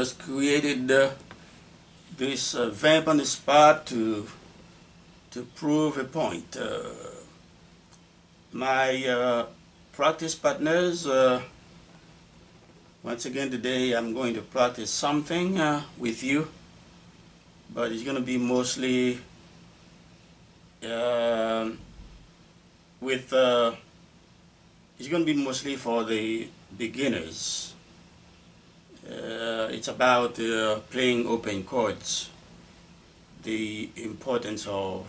just created this vamp on the spot to prove a point. My practice partners, once again today I'm going to practice something with you, but it's going to be mostly it's going to be mostly for the beginners. It's about playing open chords, the importance of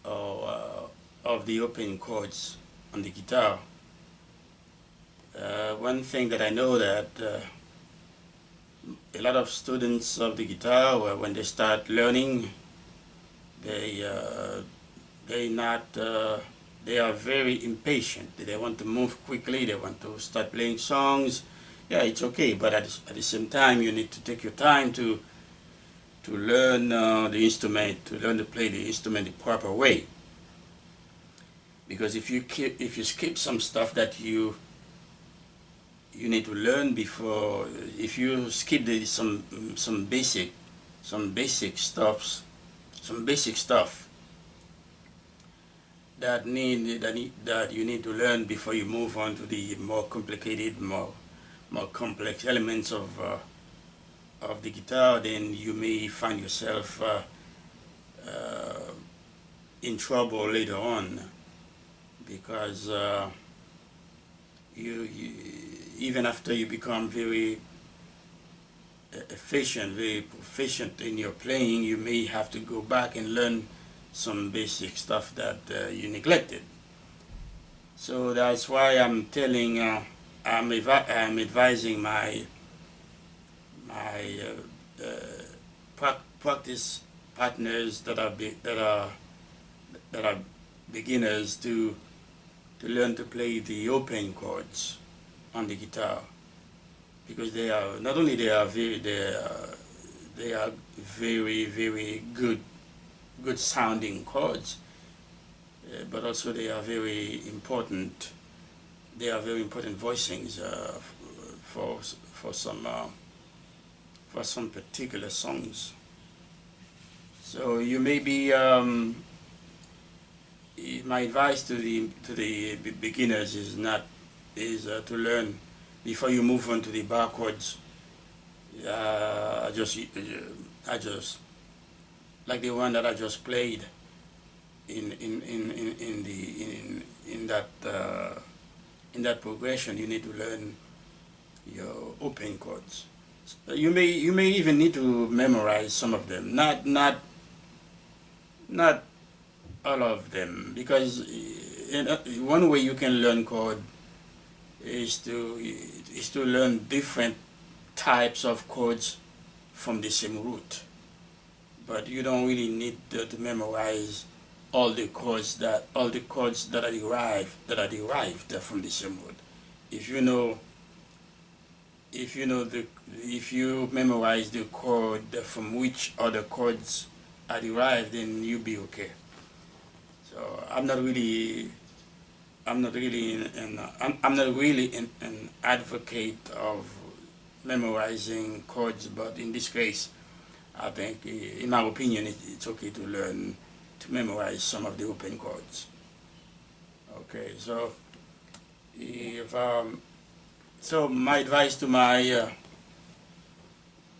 the open chords on the guitar. One thing that I know that a lot of students of the guitar, when they start learning, they are very impatient. They want to move quickly. They want to start playing songs. Yeah, it's okay, but at the same time, you need to take your time to learn the instrument, to learn to play the instrument the proper way. Because if you skip some stuff that you need to learn before, if you skip some basic stuff that you need to learn before you move on to the more complicated, more complex elements of the guitar, then you may find yourself in trouble later on, because you even after you become very efficient, very proficient in your playing, you may have to go back and learn some basic stuff that you neglected. So that's why I'm telling, I'm advising my practice partners that are beginners to learn to play the open chords on the guitar, because they are not only very good sounding chords, but also they are very important. They are very important voicings for some particular songs. So you may be my advice to the beginners is to learn before you move on to the bar chords. I just like the one that I just played in that progression. You need to learn your open chords. You may even need to memorize some of them, not all of them, because one way you can learn chord is to learn different types of chords from the same root. But you don't really need to memorize all the chords that are derived from the same root. If you memorize the chord from which other chords are derived, then you'll be okay. So I'm not really an advocate of memorizing chords, but in this case, I think, in my opinion, it's okay to learn to memorize some of the open chords. Okay, so so my advice to my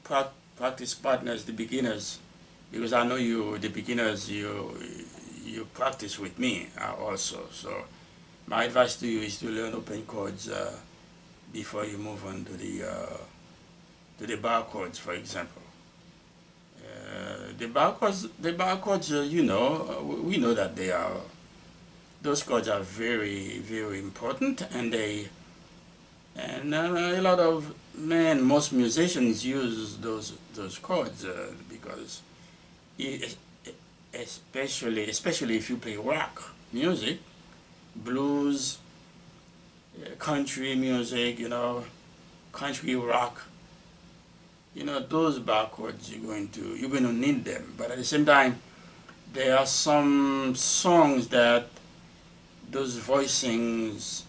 practice partners, the beginners, because I know the beginners, you practice with me also. So my advice to you is to learn open chords before you move on to the bar chords, for example. The bar chords, we know that those chords are very, very important, and a lot of most musicians use those chords because especially if you play rock music, blues, country music, country rock, those bar chords you're going to need them. But at the same time, there are some songs that those voicings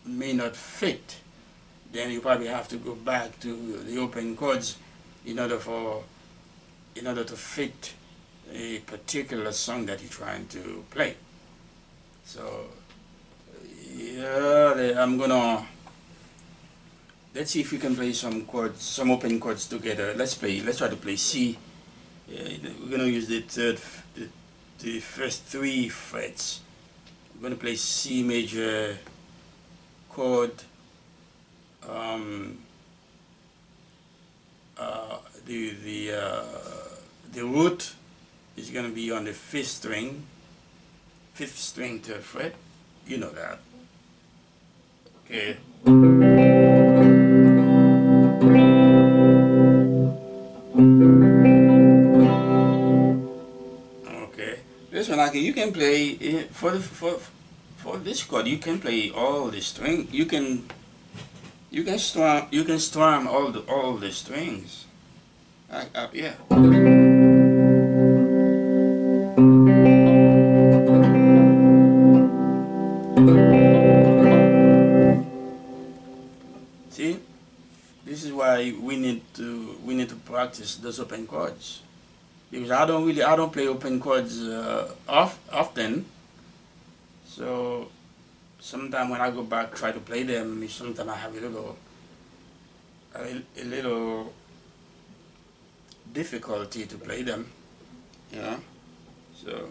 may not fit then you probably have to go back to the open chords in order to fit a particular song that you're trying to play. So yeah, let's see if we can play some chords, some open chords together. Let's try to play C. We're gonna use the first 3 frets. We're gonna play C major chord. The root is gonna be on the 5th string, 3rd fret. You know that. Okay. Okay. This one, you can play for this chord. You can play all the string. You can strum all the strings. Yeah. See, this is why we need to practice those open chords, because I don't play open chords often. So sometimes when I go back try to play them, sometimes I have a little difficulty to play them, you know. So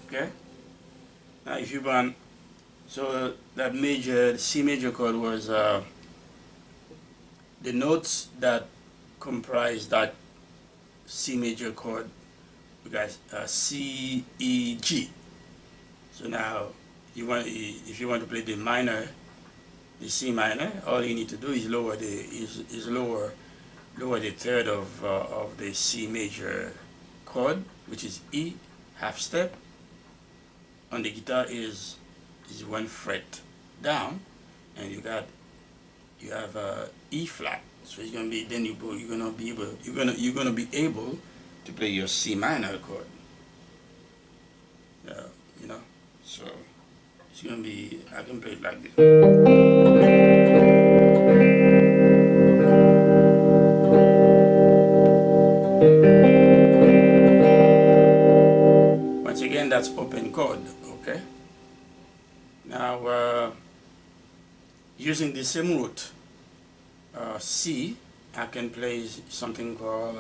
okay. Now if you want, so that C major chord was the notes that comprise that C major chord. We got C, E, G. So now if you want to play the C minor, all you need to do is lower the third of the C major chord, which is E, half step. On the guitar is 1 fret down, and you have E flat. So it's gonna be, then you're gonna be able to play your C minor chord. You know, so it's gonna be, I can play it like this. Once again, that's open chord. Okay. Now using the same root, C, I can play something called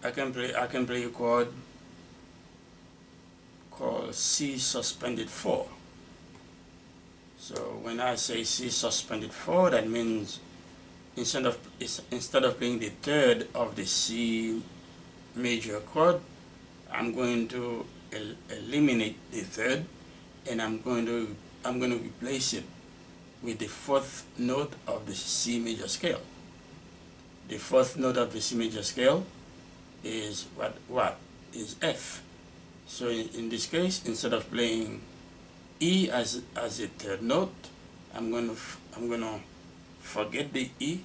I can play a chord called C suspended 4. So when I say C suspended 4, that means instead of playing the third of the C major chord, I'm going to eliminate the third, and I'm going to replace it with the 4th note of the C major scale. The 4th note of the C major scale is what is F. So in this case, instead of playing E as a 3rd note, I'm gonna forget the E,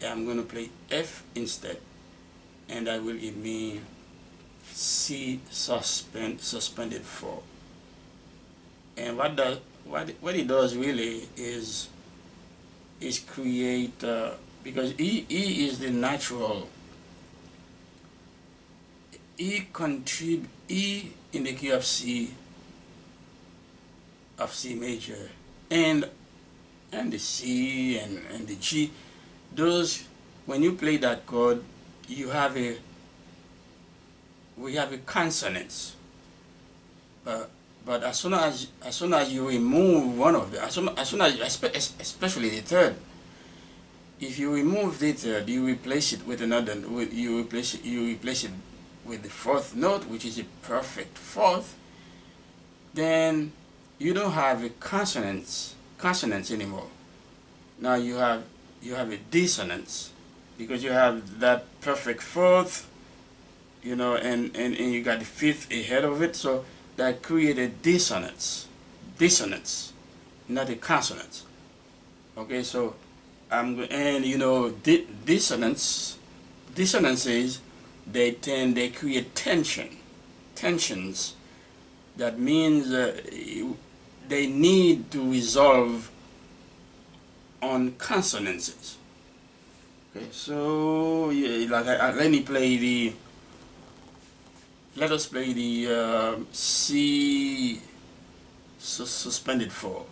and I'm gonna play F instead, and that will give me C suspended 4. And what it does really is create, because E is the natural. E in the key of C major, and the C and the G, those, when you play that chord, we have a consonants, but as soon as you remove one of them, especially the third, if you remove the third, you replace it with another. You replace it with the 4th note, which is a perfect 4th. Then you don't have a consonants anymore. Now you have a dissonance, because you have that perfect 4th, you know, and you got the 5th ahead of it. So that created dissonance, not a consonant. Okay, so and you know, dissonances, they create tensions That means they need to resolve on consonances. Okay, so yeah, like let us play the C suspended 4.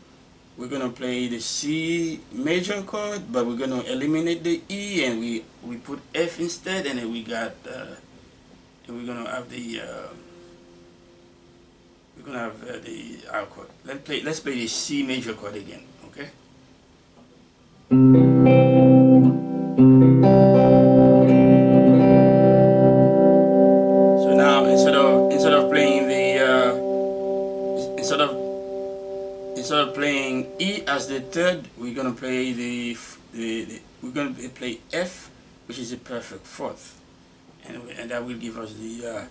We're gonna play the C major chord, but we're gonna eliminate the E, and we put F instead, and then we got and we're gonna have the R chord. Let's play the C major chord again. Okay. So now instead of playing the instead of playing E as the third, we're gonna play we're gonna play F, which is a perfect fourth, and that will give us the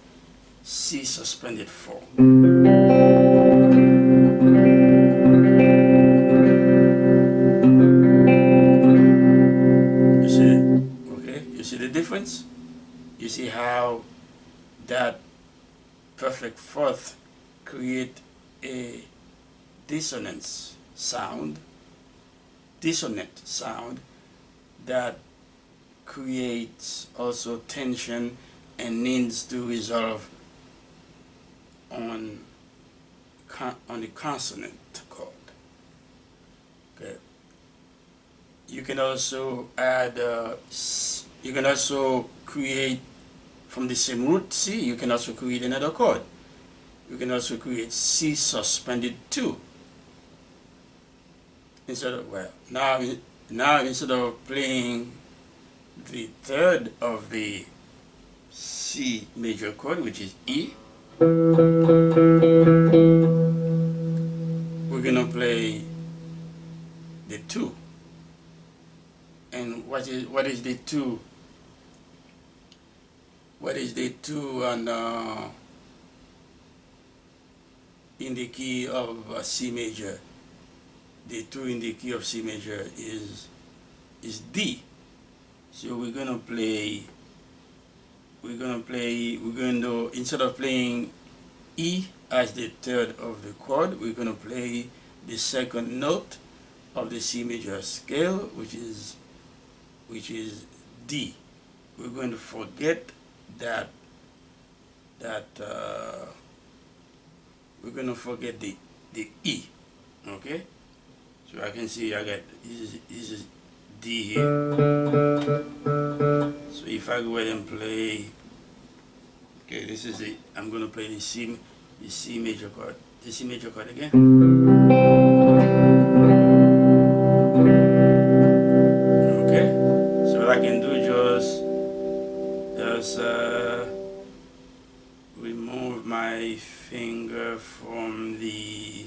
C suspended 4. You see, okay? You see the difference? You see how that perfect fourth create a dissonant sound that creates also tension and needs to resolve on the consonant chord. Okay. You can also add you can also create from the same root C, you can also create another chord. You can also create C suspended 2. Instead of, well, now instead of playing the third of the C major chord, which is E, we're gonna play the 2. And what is the 2? What is the 2 on in the key of C major? The 2 in the key of C major is D. So we're going to instead of playing E as the third of the chord, we're going to play the second note of the C major scale, which is D. We're going to forget that we're going to forget the E. Okay, so I can see I got this is D here. So if I go ahead and play, okay, this is it. I'm going to play the C major chord, the C major chord again. Okay, so what I can do just remove my finger from the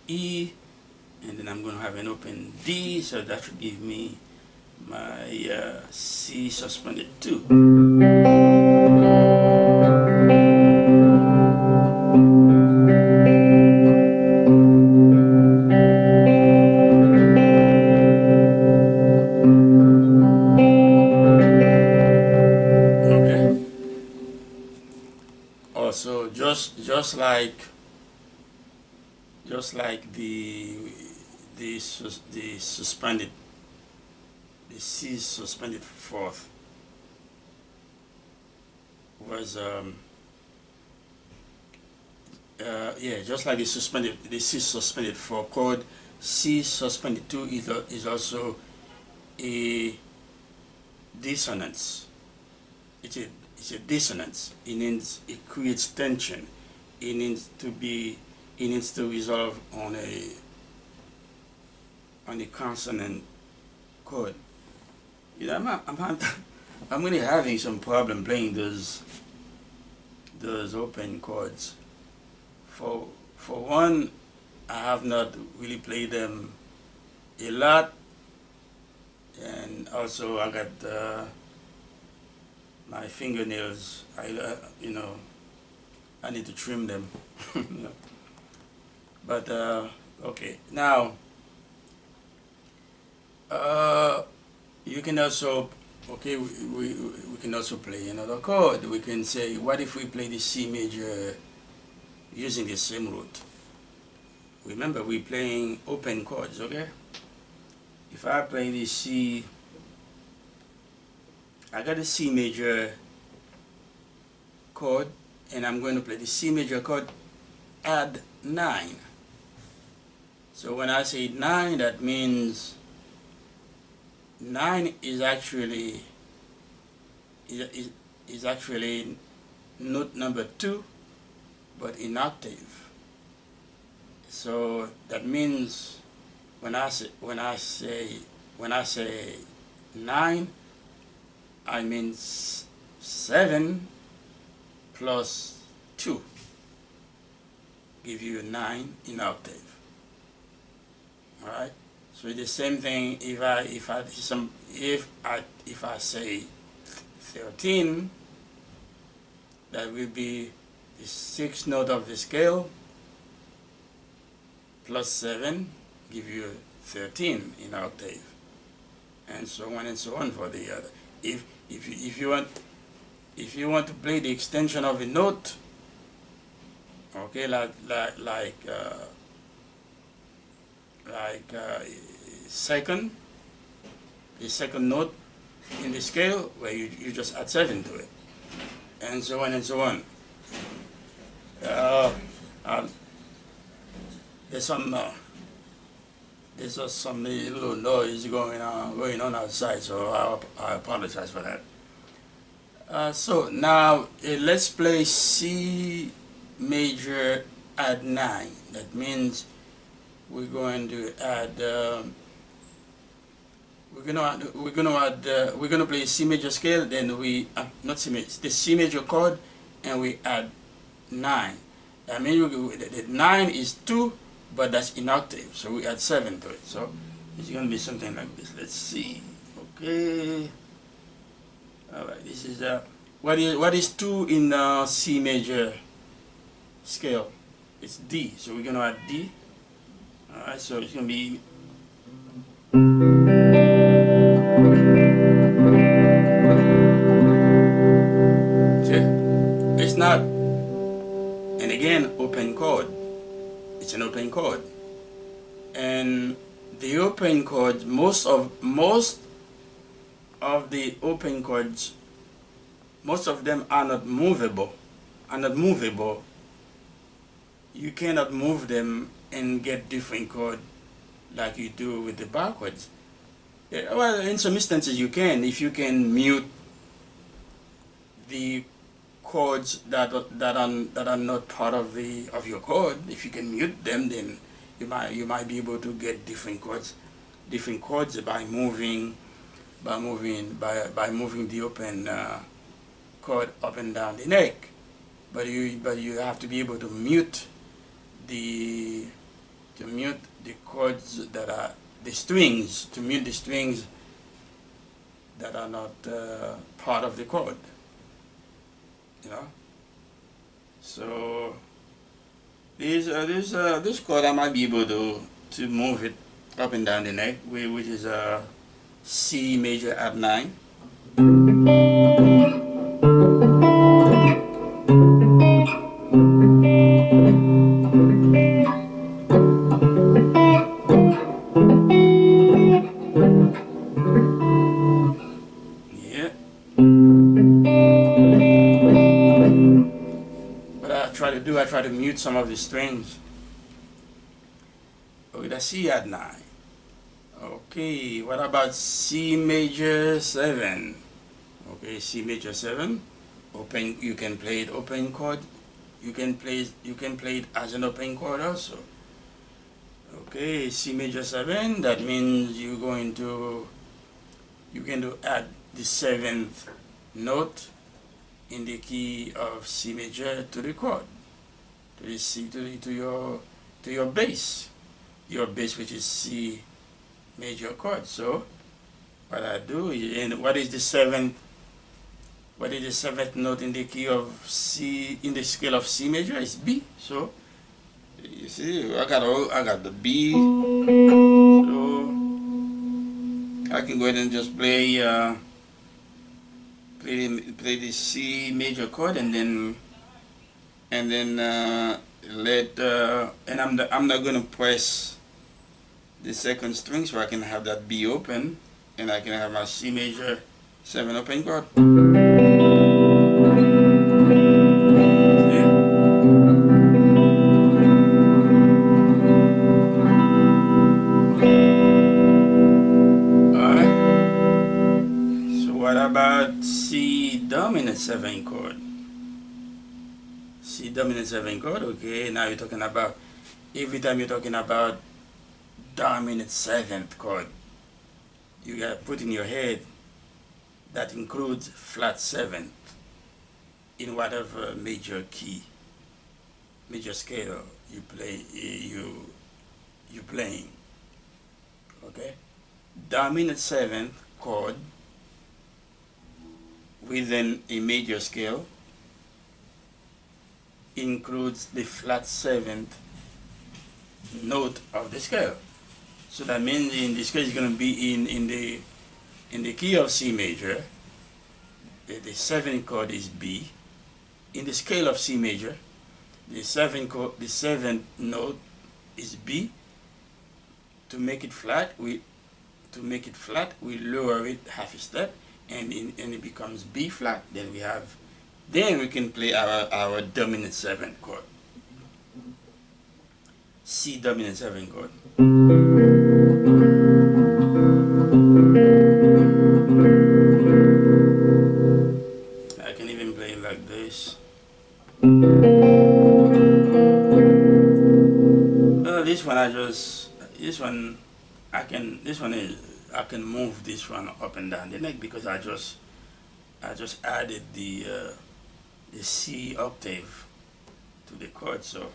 E, and then I'm going to have an open D, so that should give me my C suspended 2. Okay. Also, just like the suspended, the C suspended fourth was yeah, just like the C suspended 4 chord, C suspended 2 is also a dissonance. It's a dissonance. It creates tension. It needs to resolve on a consonant chord. You know, I'm really having some problem playing those open chords. For one, I have not really played them a lot, and also I got my fingernails. You know, I need to trim them. You know. But okay, now you can also, okay, we can also play another chord. We can say, what if we play the C major using the same root. Remember, we're playing open chords, okay? If I play the C, I got a C major chord, and I'm going to play the C major chord, add 9. So when I say 9, that means 9 is actually note number 2, but in octave. So that means when I say 9, I mean 7 plus 2 give you 9 in octave. All right. So the same thing if I say 13, that will be the 6th note of the scale plus 7 give you 13 in octave, and so on and so on for the other. If you want to play the extension of a note, okay, like the second note in the scale, where you just add 7 to it, and so on and so on. There's some little noise going on outside, so I apologize for that. So now let's play C major add 9. That means we're going to add. We're gonna play C major scale. Then we not C major, the C major chord, and we add 9. I mean, the 9 is 2, but that's in octave, so we add 7 to it. So it's gonna be something like this. Let's see. Okay. All right. This is what is 2 in C major scale? It's D. So we're gonna add D. All right. So it's gonna be. It's not, and again, open chord. It's an open chord, and the open chords, most of the open chords, most of them are not movable. You cannot move them and get different chord like you do with the bar chords. Yeah, well, in some instances you can, if you can mute the chords that are not part of your chord. If you can mute them, then you might be able to get different chords by moving the open chord up and down the neck. But you have to be able to mute the chords that are the strings, to mute the strings that are not part of the chord. You know, so this chord I might be able to move it up and down the neck, which is a C major add 9. Yeah. I try to mute some of the strings. Okay, that's C add 9. Okay, what about C major 7? Okay, C major 7. Open. You can play it open chord. You can play it as an open chord also. Okay, C major 7. That means you're going to add the 7th note in the key of C major to the chord, to the C, to your bass, which is C major chord. So what I do is, and what is the 7th note in the key of C, in the scale of C major? Is B. So you see, I got the B. So I can go ahead and just play the C major chord, and then And I'm not gonna press the second string, so I can have that B open, and I can have my C major 7 open chord. What about C dominant 7 chord? C dominant 7 chord, okay, now you're talking about, every time you're talking about dominant 7th chord, you gotta put in your head that includes flat 7th in whatever major key, major scale you play, you playing, okay? Dominant 7th chord within a major scale includes the flat 7th note of the scale. So that means in this case it's going to be in the key of C major. The 7th chord is B. In the scale of C major, the 7th note is B. To make it flat, we lower it half a step, and it becomes B flat. Then we can play our dominant 7th chord. C dominant 7th chord. I can even play it like this. I can move this one up and down the neck because I just added the C octave to the chord, so.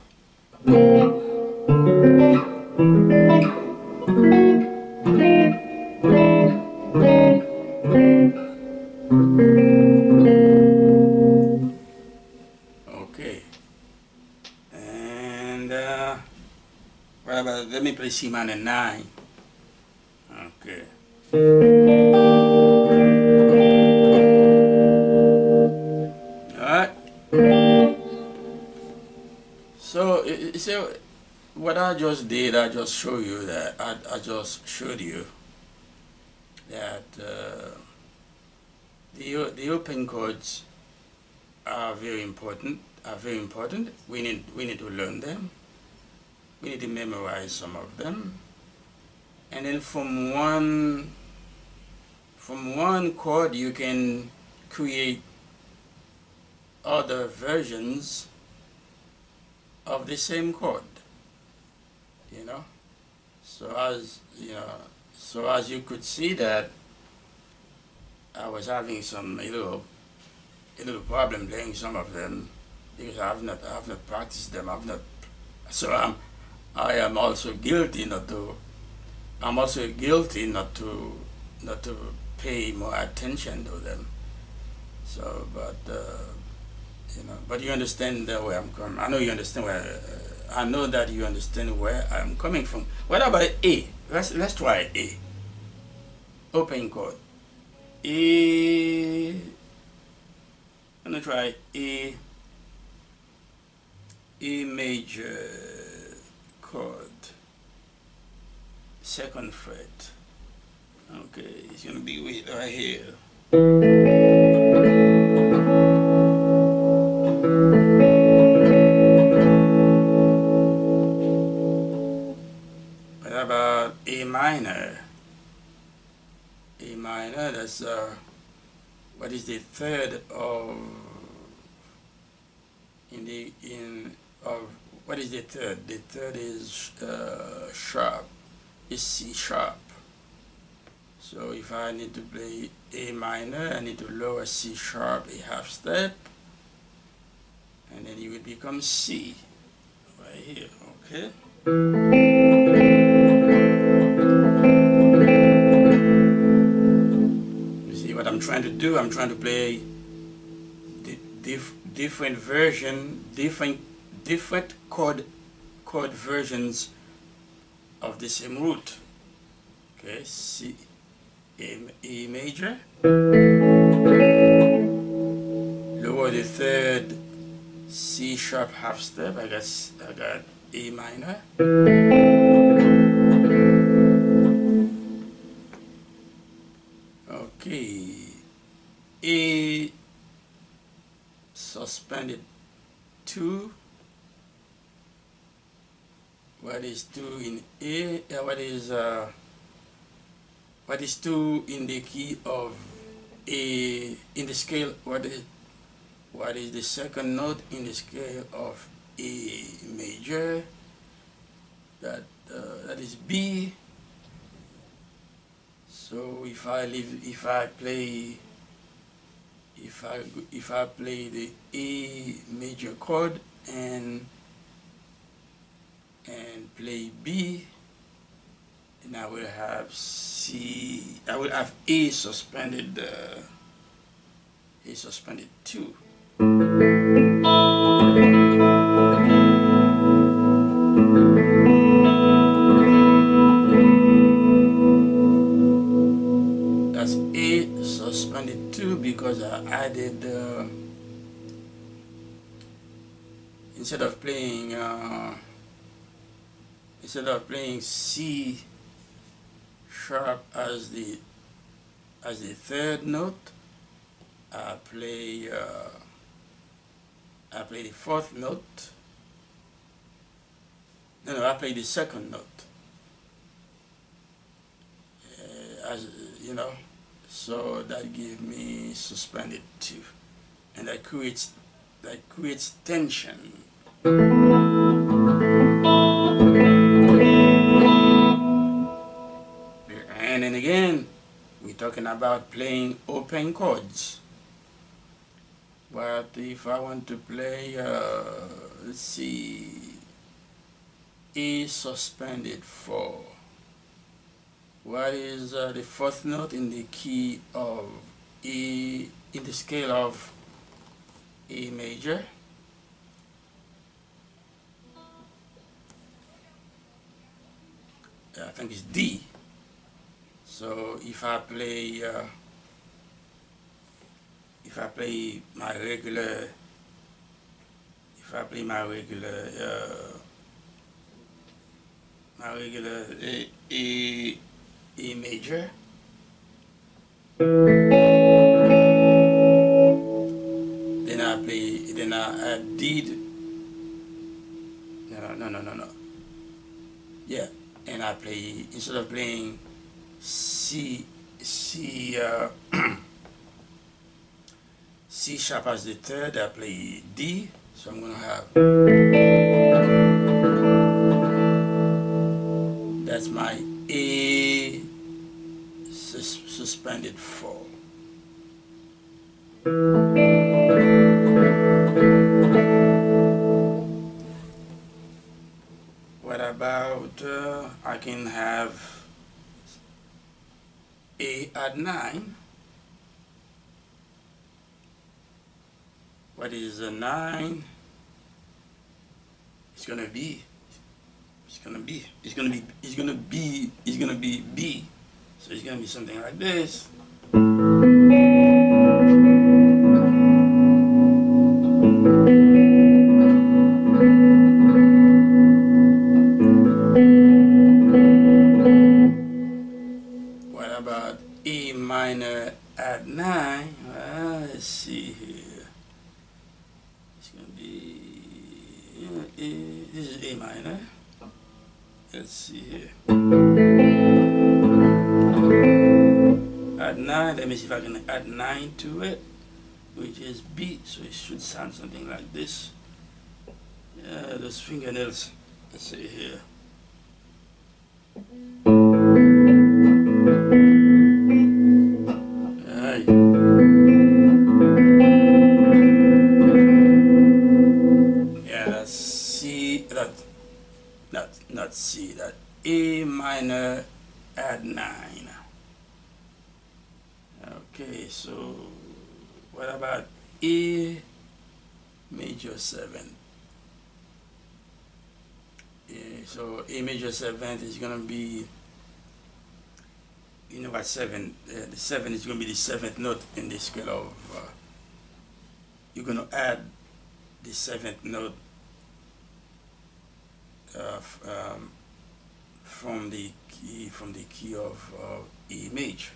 Okay, and what about, let me play C minor 9. Okay. Alright. So what I just did, I just showed you that I just showed you that the open chords are very important. We need to learn them. We need to memorize some of them. And then from one chord you can create other versions of the same chord, you know. So as you could see that I was having a little problem playing some of them because I have not practiced them. So I am also guilty not to. I'm also guilty not to pay more attention to them. So, but but you understand where I'm coming. I know you understand where. I know that you understand where I'm coming from. What about A? Let's try A. Open chord. A. I'm gonna try A. A major chord. 2nd fret. Okay, it's gonna be right here. What about A minor? A minor, that's what is the third of what is the third? The third is sharp. Is C sharp. So if I need to play A minor, I need to lower C sharp a half step, and then it will become C right here. Okay. You see what I'm trying to do? I'm trying to play different version, different chord versions of the same root. Okay, C, A major, lower the third C sharp half step. I got A minor. Okay, A suspended 2. What is 2 in A? What is 2 in the key of A in the scale? What is the second note in the scale of A major? That is B. So if I play the A major chord and play B, then I will have A suspended 2. That's A suspended 2 because I added instead of playing C sharp as the third note, I play the fourth note. No, I play the second note. As you know, so that gives me suspended 2, and that creates tension. And then again, we're talking about playing open chords. But if I want to play, let's see, A suspended 4. What is the fourth note in the key of A, in the scale of A major? I think it's D. So if I play my regular A major, then I add D. No. Yeah, and I play, instead of playing C sharp as the third, I play D. So I'm gonna have, that's my A suspended 4. What about I can have A at 9. What is a 9? It's gonna be B. So it's gonna be something like this. What about A minor at 9? Let's see here. It's gonna be this is A minor. Let's see here. Add 9. Let me see if I can add 9 to it, which is B. So it should sound something like this. Yeah, those fingernails. Let's see here. Alright. Yeah, that's C. Not C. That A minor add 9. Okay, so what about A major 7? Yeah, so A major 7 is gonna be, you know what 7? The 7 is gonna be the 7th note in the scale of. You're gonna add the seventh note from the key of E major.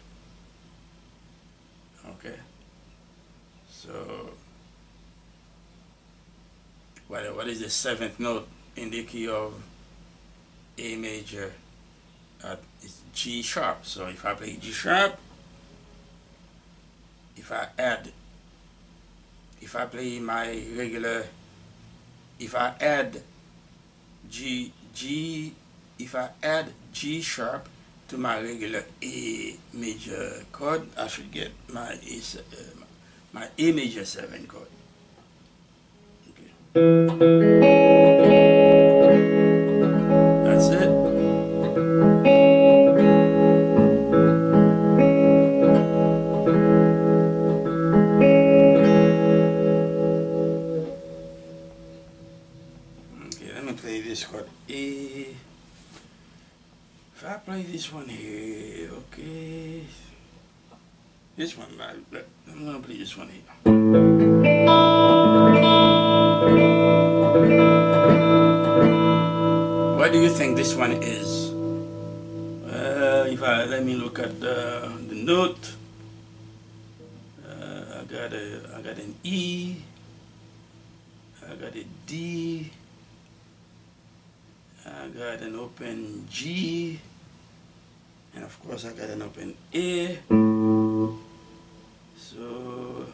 Okay, so what is the seventh note in the key of A major? It's G sharp. So if I play G sharp, if I play my regular, if I add if I add G sharp to my regular A major chord, I should get my A major 7 chord. Okay. That's it. Okay, let me play this chord A. If I play this one here, okay. This one, I'm gonna play this one here. What do you think this one is? If I let me look at the note, I got an E, I got a D, I got an open G, and of course I got an open A. So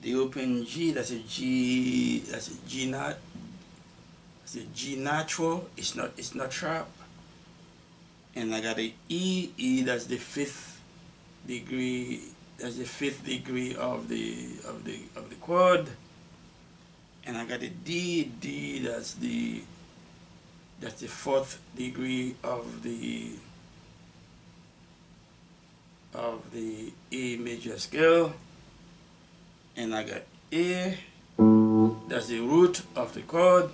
the open G, that's a G natural. It's not sharp. And I got a E, that's the fifth degree. That's the fifth degree of the chord. And I got a D, that's the fourth degree of the A major scale. And I got A, that's the root of the chord.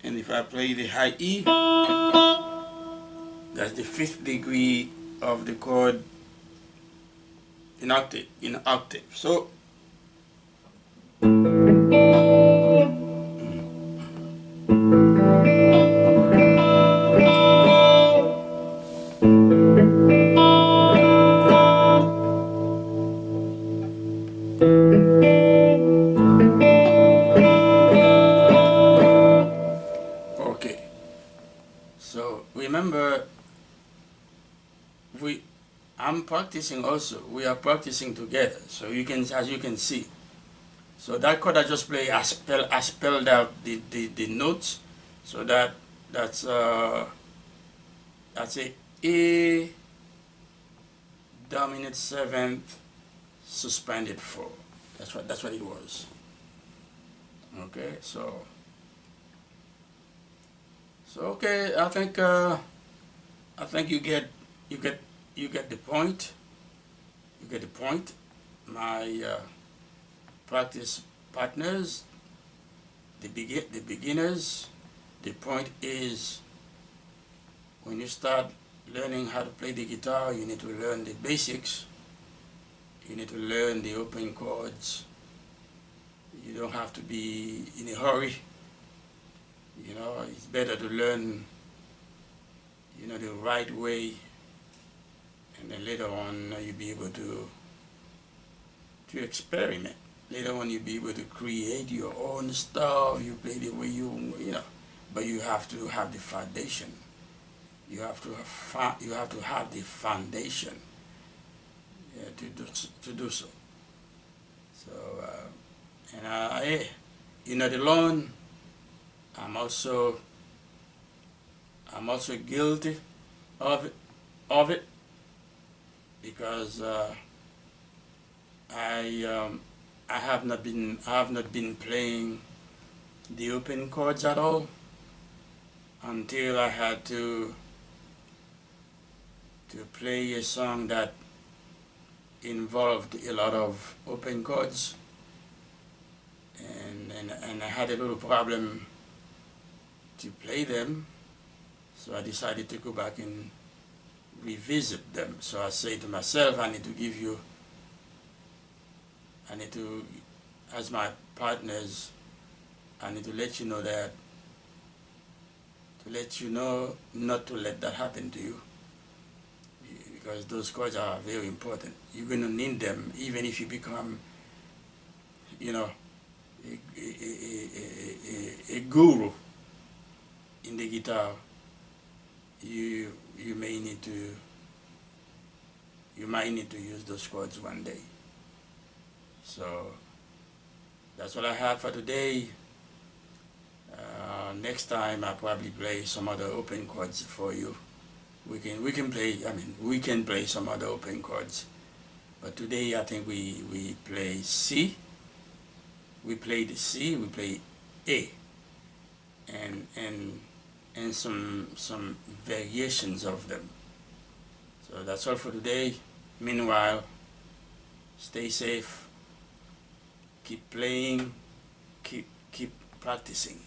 And if I play the high E, that's the fifth degree of the chord in octave. So okay. So remember, I'm practicing also. We are practicing together. So you can, as you can see. So that chord I just played, I spelled out the notes. So that's a A dominant seventh suspended 4. That's what it was. Okay, so okay, I think you get the point. You get the point. My practice partners, the beginners, the point is, when you start learning how to play the guitar, you need to learn the basics. You need to learn the open chords. You don't have to be in a hurry. You know, it's better to learn, you know, the right way, and then later on you'll be able to experiment. Later on you'll be able to create your own stuff. You play the way you know, but you have to have the foundation. You have to have the foundation, yeah, to do so. So and you're not alone. I'm also guilty of it because I have not been playing the open chords at all until I had to play a song that involved a lot of open chords, and I had a little problem to play them, so I decided to go back and revisit them. So I say to myself, I need to as my partners, I need to let you know that, to let you know not to let that happen to you, because those chords are very important. You're going to need them even if you become, you know, a guru in the guitar. You may need to, you might need to use those chords one day. So that's what I have for today. Next time I'll probably play some other open chords for you. We can play, I mean, we can play some other open chords. But today I think we play C, we play the C, we play A, and some variations of them. So that's all for today. Meanwhile, stay safe, keep playing, keep practicing.